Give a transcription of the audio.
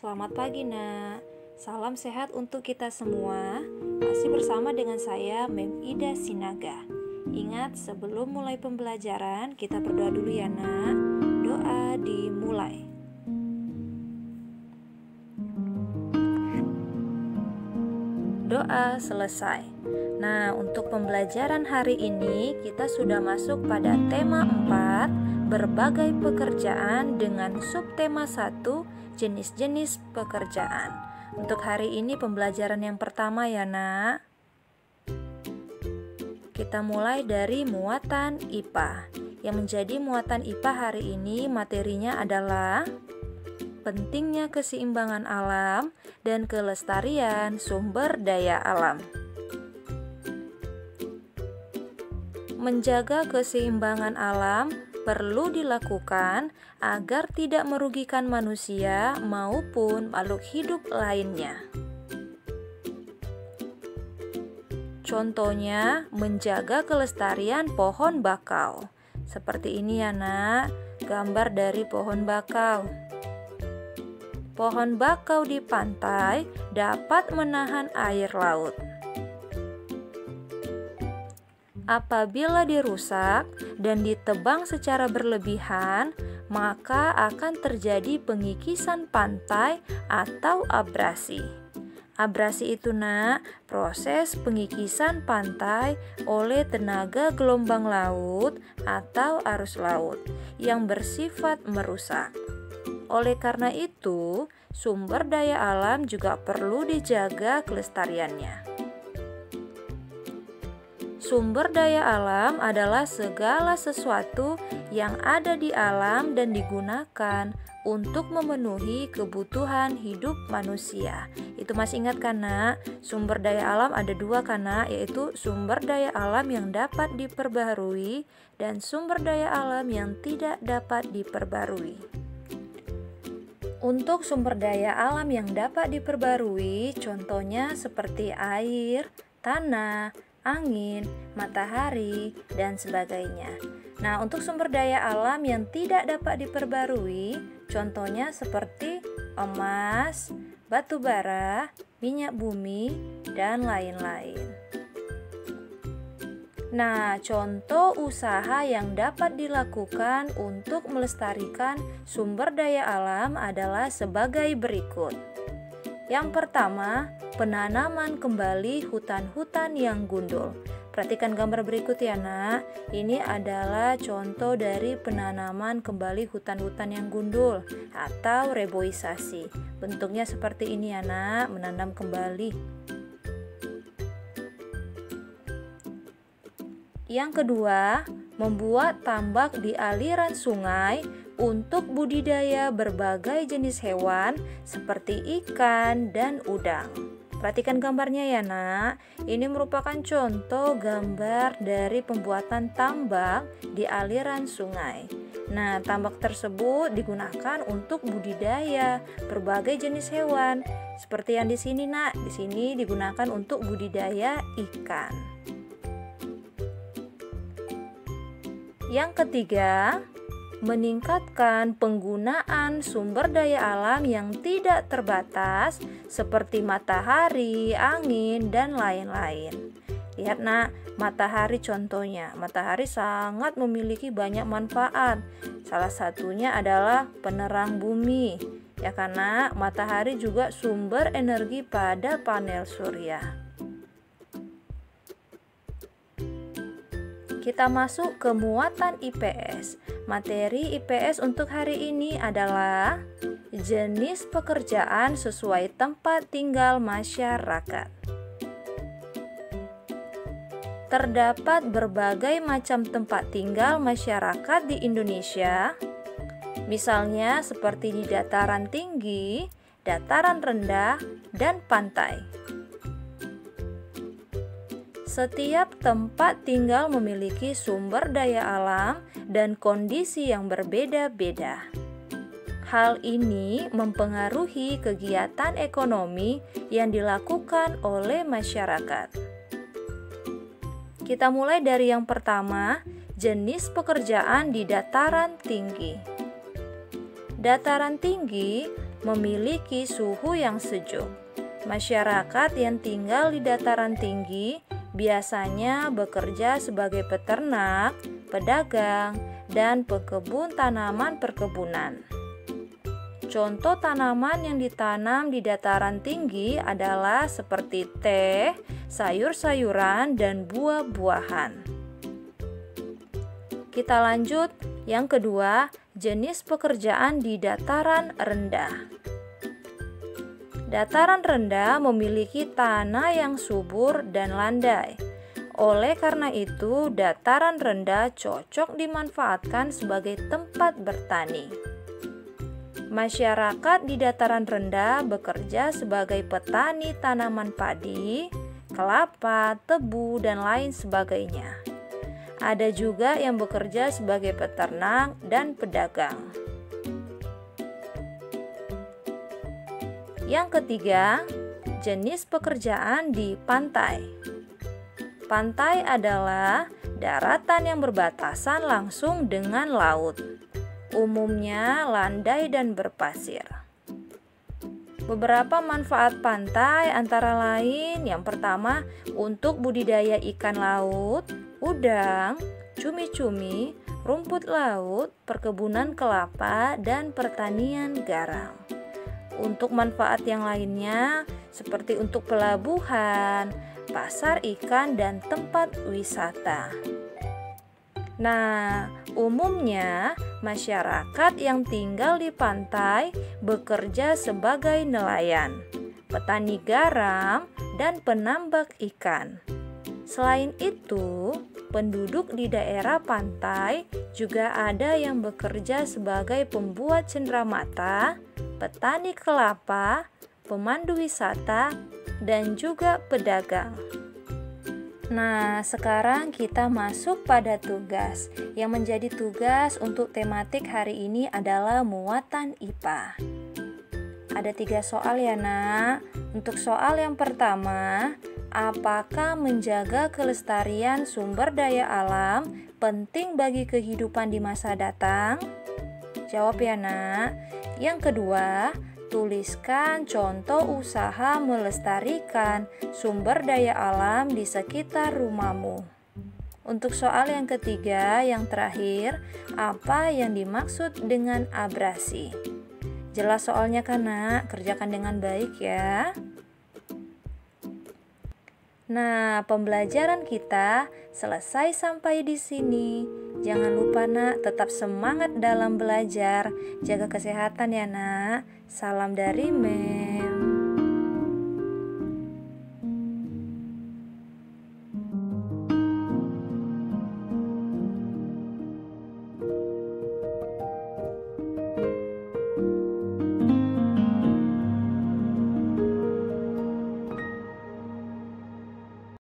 Selamat pagi nak. Salam sehat untuk kita semua. Masih bersama dengan saya Mem Ida Sinaga. Ingat, sebelum mulai pembelajaran kita berdoa dulu ya nak. Doa dimulai. Doa selesai. Nah, untuk pembelajaran hari ini kita sudah masuk pada tema 4, berbagai pekerjaan, dengan subtema 1, jenis-jenis pekerjaan. Untuk hari ini pembelajaran yang pertama ya nak. Kita mulai dari muatan IPA. Yang menjadi muatan IPA hari ini materinya adalah pentingnya keseimbangan alam dan kelestarian sumber daya alam. Menjaga keseimbangan alam perlu dilakukan agar tidak merugikan manusia maupun makhluk hidup lainnya. Contohnya, menjaga kelestarian pohon bakau. Seperti ini ya nak, gambar dari pohon bakau. Pohon bakau di pantai dapat menahan air laut. Apabila dirusak dan ditebang secara berlebihan, maka akan terjadi pengikisan pantai atau abrasi. Abrasi itu nak, proses pengikisan pantai oleh tenaga gelombang laut atau arus laut yang bersifat merusak. Oleh karena itu, sumber daya alam juga perlu dijaga kelestariannya. Sumber daya alam adalah segala sesuatu yang ada di alam dan digunakan untuk memenuhi kebutuhan hidup manusia. Itu masih ingat kan nak? Sumber daya alam ada dua kan nak? Yaitu sumber daya alam yang dapat diperbaharui dan sumber daya alam yang tidak dapat diperbarui. Untuk sumber daya alam yang dapat diperbarui, contohnya seperti air, tanah, angin, matahari, dan sebagainya. Nah, untuk sumber daya alam yang tidak dapat diperbarui, contohnya seperti emas, batu bara, minyak bumi, dan lain-lain. Nah, contoh usaha yang dapat dilakukan untuk melestarikan sumber daya alam adalah sebagai berikut. Yang pertama, penanaman kembali hutan-hutan yang gundul. Perhatikan gambar berikut ya nak. Ini adalah contoh dari penanaman kembali hutan-hutan yang gundul atau reboisasi. Bentuknya seperti ini ya nak, menanam kembali. Yang kedua, membuat tambak di aliran sungai untuk budidaya berbagai jenis hewan seperti ikan dan udang. Perhatikan gambarnya ya nak. Ini merupakan contoh gambar dari pembuatan tambak di aliran sungai. Nah, tambak tersebut digunakan untuk budidaya berbagai jenis hewan. Seperti yang di sini nak, di sini digunakan untuk budidaya ikan. Yang ketiga, meningkatkan penggunaan sumber daya alam yang tidak terbatas seperti matahari, angin, dan lain-lain. Lihat nak, matahari contohnya. Matahari sangat memiliki banyak manfaat. Salah satunya adalah penerang bumi. Ya karena matahari juga sumber energi pada panel surya. Kita masuk ke muatan IPS. Materi IPS untuk hari ini adalah jenis pekerjaan sesuai tempat tinggal masyarakat. Terdapat berbagai macam tempat tinggal masyarakat di Indonesia, misalnya seperti di dataran tinggi, dataran rendah, dan pantai. Setiap tempat tinggal memiliki sumber daya alam dan kondisi yang berbeda-beda. Hal ini mempengaruhi kegiatan ekonomi yang dilakukan oleh masyarakat. Kita mulai dari yang pertama, jenis pekerjaan di dataran tinggi. Dataran tinggi memiliki suhu yang sejuk. Masyarakat yang tinggal di dataran tinggi biasanya bekerja sebagai peternak, pedagang, dan pekebun tanaman perkebunan. Contoh tanaman yang ditanam di dataran tinggi adalah seperti teh, sayur-sayuran, dan buah-buahan. Kita lanjut, yang kedua, jenis pekerjaan di dataran rendah. Dataran rendah memiliki tanah yang subur dan landai. Oleh karena itu, dataran rendah cocok dimanfaatkan sebagai tempat bertani. Masyarakat di dataran rendah bekerja sebagai petani tanaman padi, kelapa, tebu, dan lain sebagainya. Ada juga yang bekerja sebagai peternak dan pedagang. Yang ketiga, jenis pekerjaan di pantai. Pantai adalah daratan yang berbatasan langsung dengan laut. Umumnya landai dan berpasir. Beberapa manfaat pantai antara lain yang pertama untuk budidaya ikan laut, udang, cumi-cumi, rumput laut, perkebunan kelapa, dan pertanian garam. Untuk manfaat yang lainnya seperti untuk pelabuhan, pasar ikan, dan tempat wisata. Nah, umumnya masyarakat yang tinggal di pantai bekerja sebagai nelayan, petani garam, dan penambak ikan. Selain itu, penduduk di daerah pantai juga ada yang bekerja sebagai pembuat cenderamata, petani kelapa, pemandu wisata, dan juga pedagang. Nah, sekarang kita masuk pada tugas. Yang menjadi tugas untuk tematik hari ini adalah muatan IPA. Ada 3 soal ya, Nak. Untuk soal yang pertama, apakah menjaga kelestarian sumber daya alam penting bagi kehidupan di masa datang? Jawab ya, Nak. Yang kedua, tuliskan contoh usaha melestarikan sumber daya alam di sekitar rumahmu. Untuk soal yang ketiga, yang terakhir, apa yang dimaksud dengan abrasi? Jelas soalnya kan, Nak? Kerjakan dengan baik ya. Nah, pembelajaran kita selesai sampai di sini. Jangan lupa, Nak, tetap semangat dalam belajar. Jaga kesehatan ya, Nak. Salam dari Mev.